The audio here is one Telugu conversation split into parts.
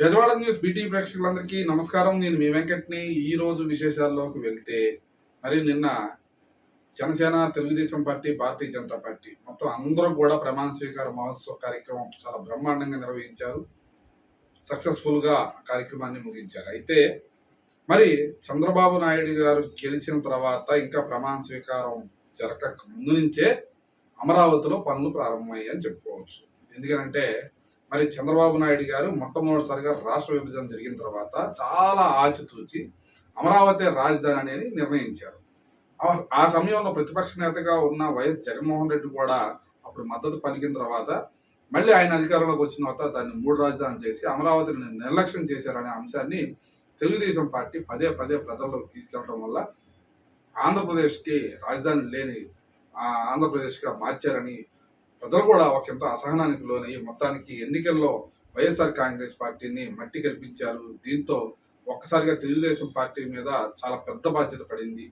బెజవాడ న్యూస్ బీటీ ప్రేక్షకులందరికీ నమస్కారం. నేను మీ వెంకట్ని. ఈ రోజు విశేషాల్లోకి వెళ్తే మరి నిన్న జనసేన, తెలుగుదేశం పార్టీ, భారతీయ జనతా పార్టీ మొత్తం అందరూ కూడా ప్రమాణ స్వీకార మహోత్సవ కార్యక్రమం చాలా బ్రహ్మాండంగా నిర్వహించారు. సక్సెస్ఫుల్ గా కార్యక్రమాన్ని ముగించారు. అయితే మరి చంద్రబాబు నాయుడు గారు గెలిచిన తర్వాత ఇంకా ప్రమాణ స్వీకారం జరగక ముందు నుంచే అమరావతిలో పనులు ప్రారంభమయ్యాయని చెప్పుకోవచ్చు. ఎందుకంటే మరి చంద్రబాబు నాయుడు గారు మొట్టమొదటిసారిగా రాష్ట్ర విభజన జరిగిన తర్వాత చాలా ఆచితూచి అమరావతి రాజధాని అనేది నిర్ణయించారు. ఆ సమయంలో ప్రతిపక్ష నేతగా ఉన్న వైఎస్ జగన్మోహన్ రెడ్డి కూడా అప్పుడు మద్దతు పలికిన తర్వాత మళ్ళీ ఆయన అధికారంలోకి వచ్చిన తర్వాత దాన్ని 3 రాజధానులు చేసి అమరావతిని నిర్లక్ష్యం చేశారనే అంశాన్ని తెలుగుదేశం పార్టీ పదే పదే ప్రజల్లోకి తీసుకెళ్లడం వల్ల ఆంధ్రప్రదేశ్కి రాజధాని లేని ఆంధ్రప్రదేశ్గా మార్చారని ప్రజలు కూడా ఒకంత అసహనానికి లోనయ్యి మొత్తానికి ఎన్నికల్లో వైఎస్ఆర్ కాంగ్రెస్ పార్టీని మట్టి కల్పించారు. దీంతో ఒక్కసారిగా తెలుగుదేశం పార్టీ మీద చాలా పెద్ద బాధ్యత పడింది.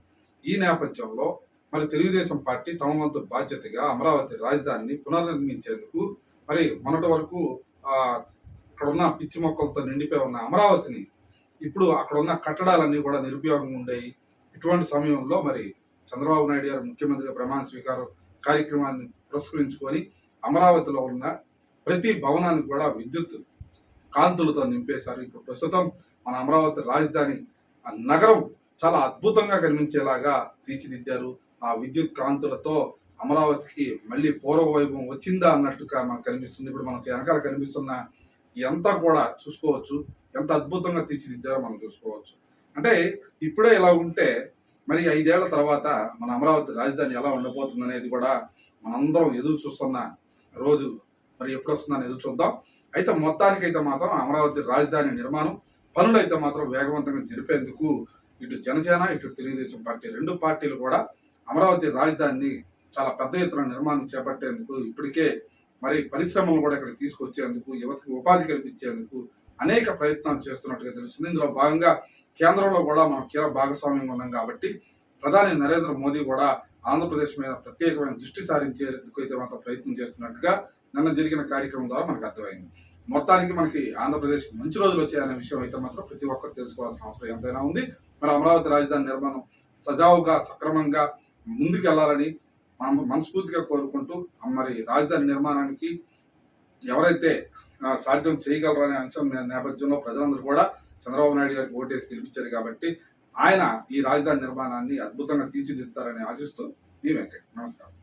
ఈ నేపథ్యంలో మరి తెలుగుదేశం పార్టీ తమ వంతు బాధ్యతగా అమరావతి రాజధానిని పునర్నిర్మించేందుకు మరి మొన్నటి వరకు అక్కడ ఉన్న పిచ్చి మొక్కలతో నిండిపోయి ఉన్న అమరావతిని ఇప్పుడు అక్కడ ఉన్న కట్టడాలన్నీ కూడా నిరుపయోగంగా ఉండేవి. ఇటువంటి సమయంలో మరి చంద్రబాబు నాయుడు గారు ముఖ్యమంత్రిగా ప్రమాణ స్వీకారం కార్యక్రమాన్ని పురస్కరించుకొని అమరావతిలో ఉన్న ప్రతి భవనానికి కూడా విద్యుత్ కాంతులతో నింపేశారు. ఇప్పుడు ప్రస్తుతం మన అమరావతి రాజధాని నగరం చాలా అద్భుతంగా కనిపించేలాగా తీర్చిదిద్దారు. ఆ విద్యుత్ కాంతులతో అమరావతికి మళ్ళీ పూర్వ వైభవం వచ్చిందా అన్నట్టుగా మనకు కనిపిస్తుంది. ఇప్పుడు మనకు వెనకాల కనిపిస్తున్న ఇదంతా కూడా చూసుకోవచ్చు, ఎంత అద్భుతంగా తీర్చిదిద్దారో మనం చూసుకోవచ్చు. అంటే ఇప్పుడే ఇలా ఉంటే మరి 5 ఏళ్ల తర్వాత మన అమరావతి రాజధాని ఎలా ఉండబోతుంది అనేది కూడా మనందరం ఎదురు చూస్తున్న రోజు మరి ఎప్పుడు వస్తుందని ఎదురు చూద్దాం. అయితే మొత్తానికైతే మాత్రం అమరావతి రాజధాని నిర్మాణం పనులు అయితే మాత్రం వేగవంతంగా జరిపేందుకు ఇటు జనసేన, ఇటు తెలుగుదేశం పార్టీ 2 పార్టీలు కూడా అమరావతి రాజధానిని చాలా పెద్ద ఎత్తున నిర్మాణం చేపట్టేందుకు ఇప్పటికే మరి పరిశ్రమలు కూడా ఇక్కడ తీసుకొచ్చేందుకు, యువతకు ఉపాధి కల్పించేందుకు అనేక ప్రయత్నాలు చేస్తున్నట్టుగా తెలుస్తుంది. ఇందులో భాగంగా కేంద్రంలో కూడా మనం కీలక భాగస్వామ్యంగా ఉన్నాం కాబట్టి ప్రధాని నరేంద్ర మోదీ కూడా ఆంధ్రప్రదేశ్ మీద ప్రత్యేకమైన దృష్టి సారించేందుకు అయితే మాత్రం ప్రయత్నం చేస్తున్నట్టుగా నిన్న జరిగిన కార్యక్రమం ద్వారా మనకు అర్థమైంది. మొత్తానికి మనకి ఆంధ్రప్రదేశ్ మంచి రోజులు వచ్చాయనే విషయం అయితే మాత్రం ప్రతి ఒక్కరు తెలుసుకోవాల్సిన అవసరం ఎంతైనా ఉంది. మరి అమరావతి రాజధాని నిర్మాణం సజావుగా సక్రమంగా ముందుకు వెళ్ళాలని మనం మనస్ఫూర్తిగా కోరుకుంటూ మరి రాజధాని నిర్మాణానికి ఎవరైతే సాధ్యం చేయగలరనే అంశం నేపథ్యంలో ప్రజలందరూ కూడా చంద్రబాబు నాయుడు గారికి ఓటేసి గెలిపించారు కాబట్టి ఆయన ఈ రాజధాని నిర్మాణాన్ని అద్భుతంగా తీర్చిదిద్దుతారని ఆశిస్తూ మీ వెంకట్. నమస్కారం.